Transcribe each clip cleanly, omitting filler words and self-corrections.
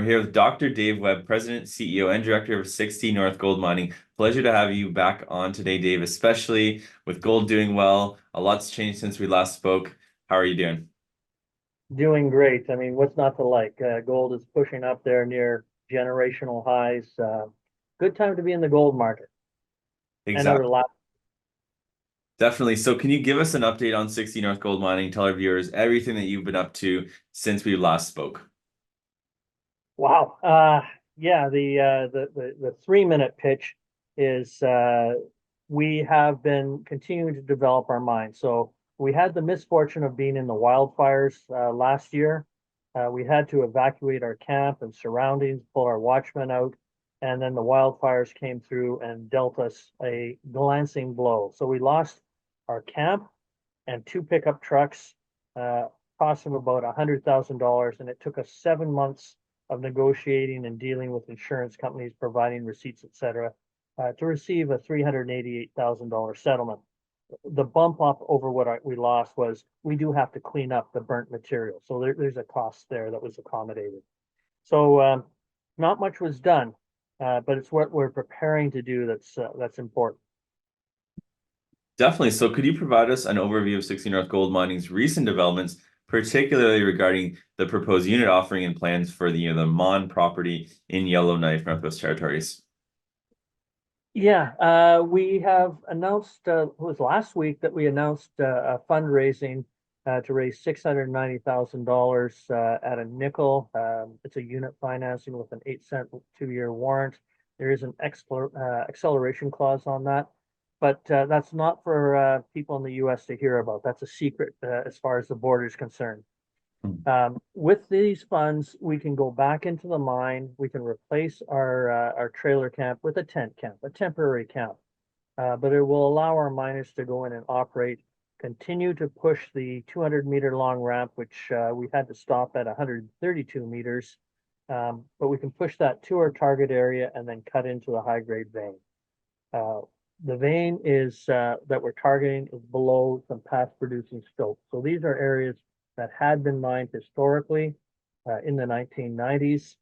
here with Dr. Dave Webb, President, CEO, and Director of 60 North Gold Mining. Pleasure to have you back on today, Dave, especially with gold doing well. A lot's changed since we last spoke. How are you doing? Doing great. I mean, what's not to like? Gold is pushing up there near generational highs. Good time to be in the gold market. And over the Exactly. last, Definitely. So can you give us an update on 60 North Gold Mining? Tell our viewers everything that you've been up to since we last spoke. wow. Yeah, the 3 minute pitch is we have been continuing to develop our mine. So we had the misfortune of being in the wildfires last year. We had to evacuate our camp and surroundings, pull our watchmen out, and then the wildfires came through and dealt us a glancing blow. So we lost our camp and two pickup trucks, cost of about $100,000, and it took us 7 months of negotiating and dealing with insurance companies, providing receipts, etc., to receive a $388,000 settlement. The bump up over what we lost was we do have to clean up the burnt material. So there's a cost there that was accommodated. So not much was done, but it's what we're preparing to do that's important. Definitely. So could you provide us an overview of 60 North Gold Mining's recent developments, particularly regarding the proposed unit offering and plans for the Mon property in Yellowknife, Northwest Territories? Yeah, we have announced, it was last week that we announced a fundraising to raise $690,000 at a nickel. It's a unit financing with an 8-cent 2-year warrant. There is an acceleration clause on that, but that's not for people in the US to hear about. That's a secret as far as the board is concerned. With these funds, we can go back into the mine. We can replace our trailer camp with a tent camp, a temporary camp. But it will allow our miners to go in and operate, continue to push the 200-meter long ramp, which we had to stop at 132 meters. But we can push that to our target area and then cut into the high-grade vein. The vein is that we're targeting is below some past producing stopes. So these are areas that had been mined historically in the 1990s.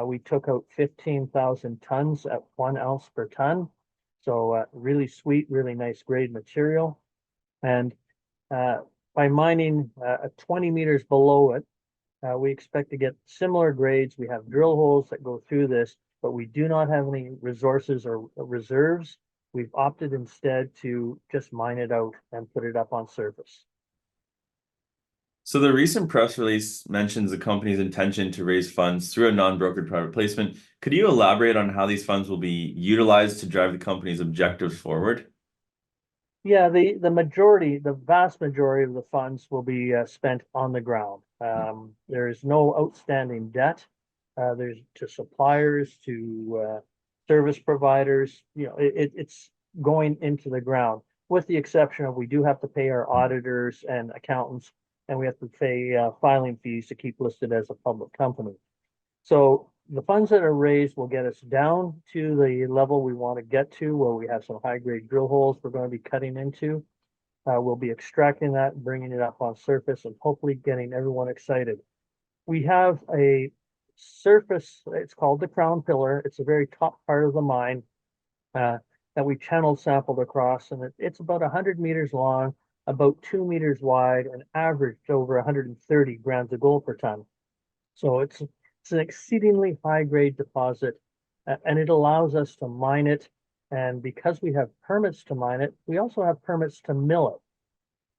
We took out 15,000 tons at 1 ounce per ton. So really sweet, really nice grade material. And by mining 20 meters below it, we expect to get similar grades. We have drill holes that go through this, but we do not have any resources or reserves. We've opted instead to just mine it out and put it up on surface. So the recent press release mentions the company's intention to raise funds through a non-brokered private placement. Could you elaborate on how these funds will be utilized to drive the company's objectives forward? Yeah, the majority, the vast majority of the funds will be spent on the ground. There is no outstanding debt. There's to suppliers, to service providers. You know, it's going into the ground, with the exception of we do have to pay our auditors and accountants, and we have to pay filing fees to keep listed as a public company. So the funds that are raised will get us down to the level we want to get to, where we have some high-grade drill holes we're going to be cutting into. We'll be extracting that, bringing it up on surface, and hopefully getting everyone excited. We have a surface, it's called the crown pillar. It's a very top part of the mine that we channel sampled across, and it's about 100 meters long, about 2 meters wide, and averaged over 130 grams of gold per ton. So it's an exceedingly high grade deposit, and it allows us to mine it. And because we have permits to mine it, we also have permits to mill it.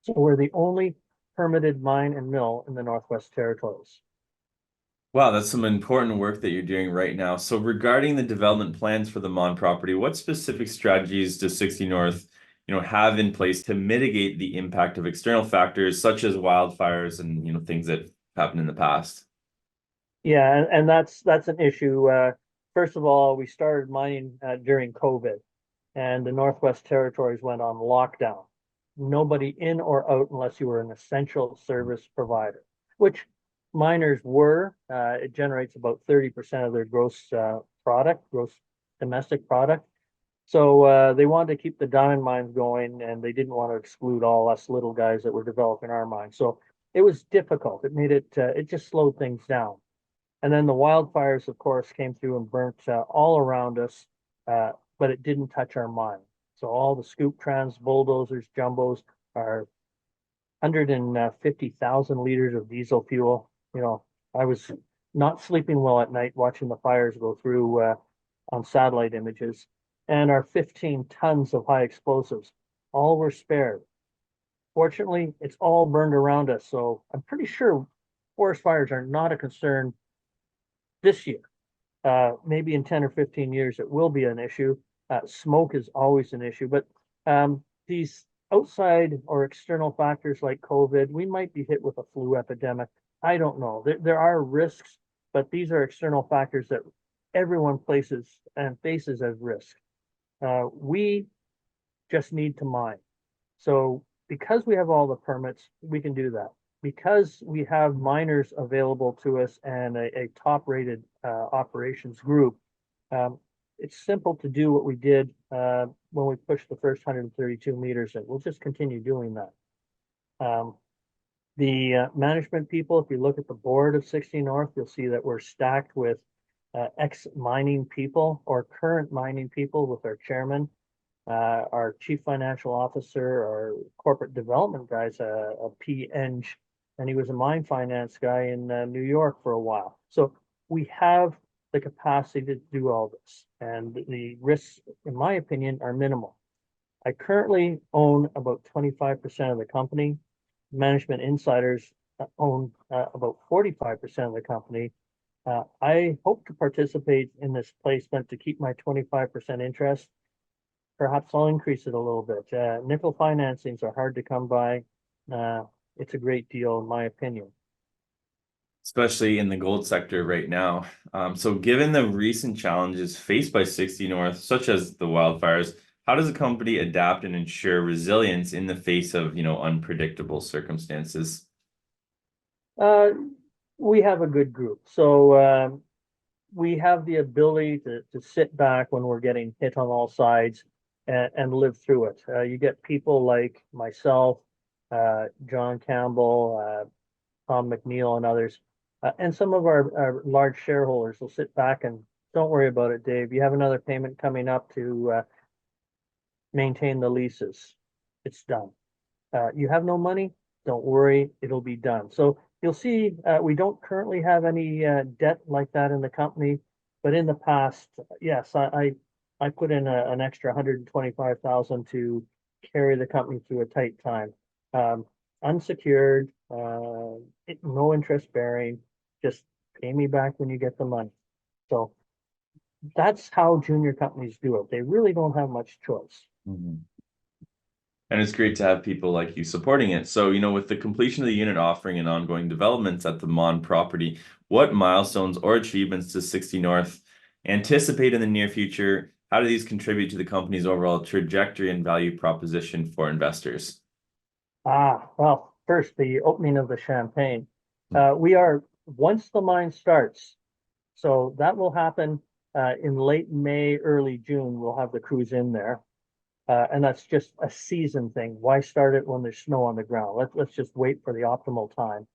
So we're the only permitted mine and mill in the Northwest Territories. Wow, that's some important work that you're doing right now. So regarding the development plans for the Mon property, what specific strategies does 60 North, have in place to mitigate the impact of external factors such as wildfires and, things that happened in the past? Yeah, and that's an issue. First of all, we started mining during COVID, and the Northwest Territories went on lockdown. Nobody in or out unless you were an essential service provider, which miners were. It generates about 30% of their gross domestic product. So they wanted to keep the diamond mines going, and they didn't want to exclude all us little guys that were developing our mine. So it was difficult. It made it just slowed things down. And then the wildfires, of course, came through and burnt all around us, but it didn't touch our mine. So all the scoop trans, bulldozers, jumbos, our 150,000 liters of diesel fuel. I was not sleeping well at night watching the fires go through on satellite images. And our 15 tons of high explosives, all were spared. Fortunately, it's all burned around us. So I'm pretty sure forest fires are not a concern this year. Maybe in 10 or 15 years, it will be an issue. Smoke is always an issue, but these outside or external factors like COVID, we might be hit with a flu epidemic. I don't know. There are risks, but these are external factors that everyone places and faces as risk. We just need to mine. So because we have all the permits, we can do that. Because we have miners available to us and a top-rated operations group, it's simple to do what we did when we pushed the first 132 meters in. We'll just continue doing that. The management people, if you look at the board of 60 North, you'll see that we're stacked with ex-mining people or current mining people with our chairman, our chief financial officer, our corporate development guy's a P-Eng, and he was a mine finance guy in New York for a while. So we have the capacity to do all this, and the risks, in my opinion, are minimal. I currently own about 25% of the company. Management insiders own about 45% of the company. I hope to participate in this placement to keep my 25% interest. Perhaps I'll increase it a little bit. Nickel financings are hard to come by. It's a great deal, in my opinion. Especially in the gold sector right now. So given the recent challenges faced by 60 North, such as the wildfires, how does the company adapt and ensure resilience in the face of, unpredictable circumstances? We have a good group. So we have the ability to sit back when we're getting hit on all sides and live through it. You get people like myself, John Campbell, Tom McNeil, and others. And some of our large shareholders will sit back and don't worry about it, Dave. You have another payment coming up to maintain the leases. It's done. You have no money? Don't worry, it'll be done. So you'll see we don't currently have any debt like that in the company, but in the past, yes, I put in an extra 125,000 to carry the company through a tight time. Unsecured, no interest bearing, just pay me back when you get the money. So that's how junior companies do it. They really don't have much choice. Mm-hmm. And it's great to have people like you supporting it. So, with the completion of the unit offering and ongoing developments at the Mon property, what milestones or achievements does 60 North anticipate in the near future? How do these contribute to the company's overall trajectory and value proposition for investors? Well, first, the opening of the champagne. Once the mine starts, so that will happen in late May, early June, we'll have the crews in there. And that's just a season thing. Why start it when there's snow on the ground? Let's just wait for the optimal time.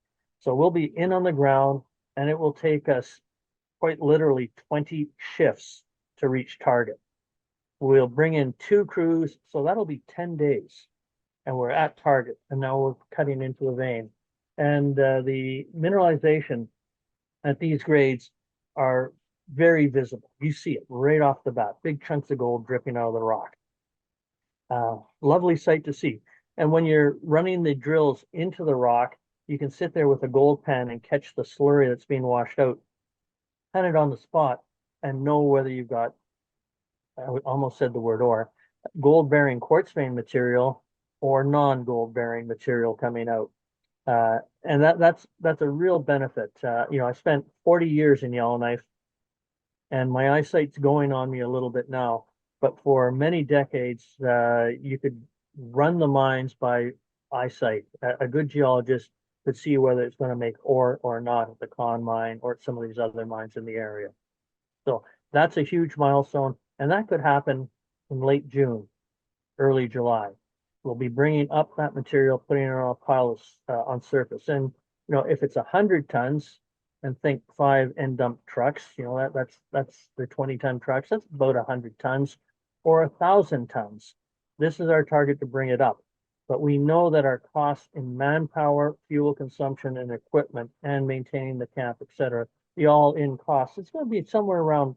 So we'll be in on the ground, and it will take us quite literally 20 shifts to reach target. We'll bring in 2 crews, so that'll be 10 days. And we're at target, and now we're cutting into a vein. And the mineralization at these grades are very visible. You see it right off the bat, big chunks of gold dripping out of the rock. Lovely sight to see. And when you're running the drills into the rock, you can sit there with a gold pan and catch the slurry that's being washed out, pan it on the spot, and know whether you've got, I almost said the word or, gold bearing quartz vein material or non-gold bearing material coming out. And that's a real benefit. I spent 40 years in Yellowknife, and my eyesight's going on me a little bit now. But for many decades, you could run the mines by eyesight. A good geologist could see whether it's going to make ore or not at the Con mine or at some of these other mines in the area. So that's a huge milestone, and that could happen in late June, early July. We'll be bringing up that material, putting it on a pile on surface. And if it's 100 tons, and think 5 end dump trucks, that's the 20-ton trucks, that's about 100 tons or 1,000 tons. This is our target to bring it up. But we know that our costs in manpower, fuel consumption, and equipment, and maintaining the camp, et cetera, the all-in cost, it's going to be somewhere around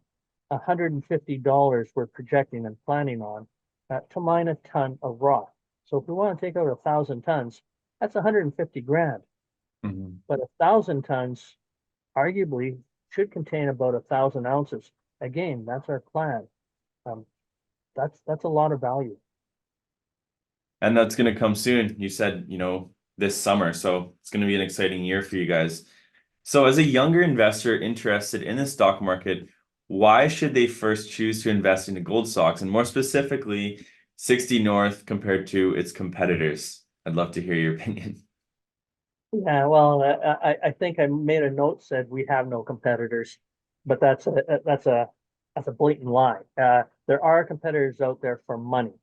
$150 we're projecting and planning on to mine a ton of rock. So if we want to take out 1,000 tons, that's 150 grand. Mhm. But 1,000 tons arguably should contain about 1,000 ounces. Again, that's our plan. Um, that's a lot of value. And that's going to come soon. You said, this summer. So it's going to be an exciting year for you guys. So as a younger investor interested in the stock market, why should they first choose to invest into gold stocks, and more specifically, 60 North compared to its competitors? I'd love to hear your opinion. Yeah, well, I think I made a note said we have no competitors, but that's a blatant lie. There are competitors out there for money.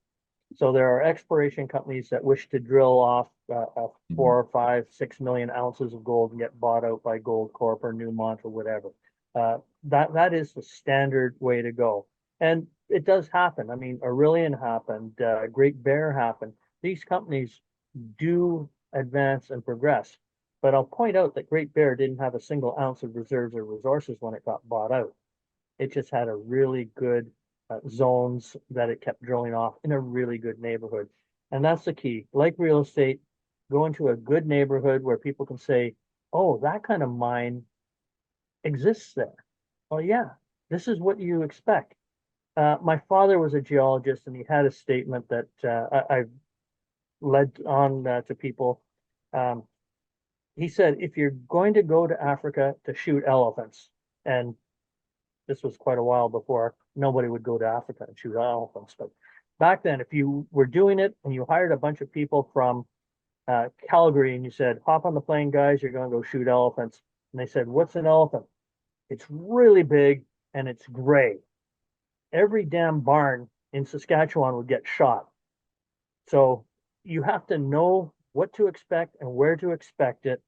So there are exploration companies that wish to drill off 4 or 5, 6 million ounces of gold and get bought out by Goldcorp or Newmont or whatever. That is the standard way to go, and it does happen. I mean, Aurelian happened, Great Bear happened. These companies do advance and progress, but I'll point out that Great Bear didn't have a single ounce of reserves or resources when it got bought out. It just had a really good zones that it kept drilling off in a really good neighborhood. And that's the key. Like real estate, go into a good neighborhood where people can say, oh, that kind of mine exists there. Well, yeah, this is what you expect. My father was a geologist, and he had a statement that I've led on to people. Um, he said, if you're going to go to Africa to shoot elephants, and this was quite a while before nobody would go to Africa and shoot elephants. But back then, if you were doing it and you hired a bunch of people from Calgary and you said, hop on the plane, guys, you're going to go shoot elephants. And they said, what's an elephant? It's really big and it's gray. Every damn barn in Saskatchewan would get shot. So you have to know what to expect and where to expect it.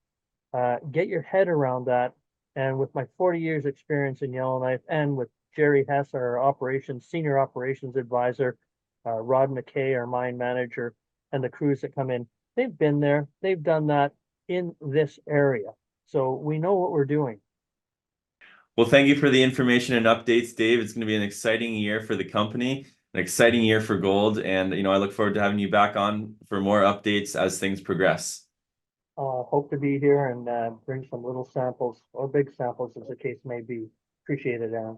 Get your head around that. And with my 40 years experience in Yellowknife and with Jerry Hess, our senior operations advisor, Rod McKay, our mine manager, and the crews that come in, they've been there, they've done that in this area. So we know what we're doing. Well, thank you for the information and updates, Dave. It's going to be an exciting year for the company, an exciting year for gold, and I look forward to having you back on for more updates as things progress. Hope to be here and bring some little samples or big samples as the case may be. Appreciate it, Aaron.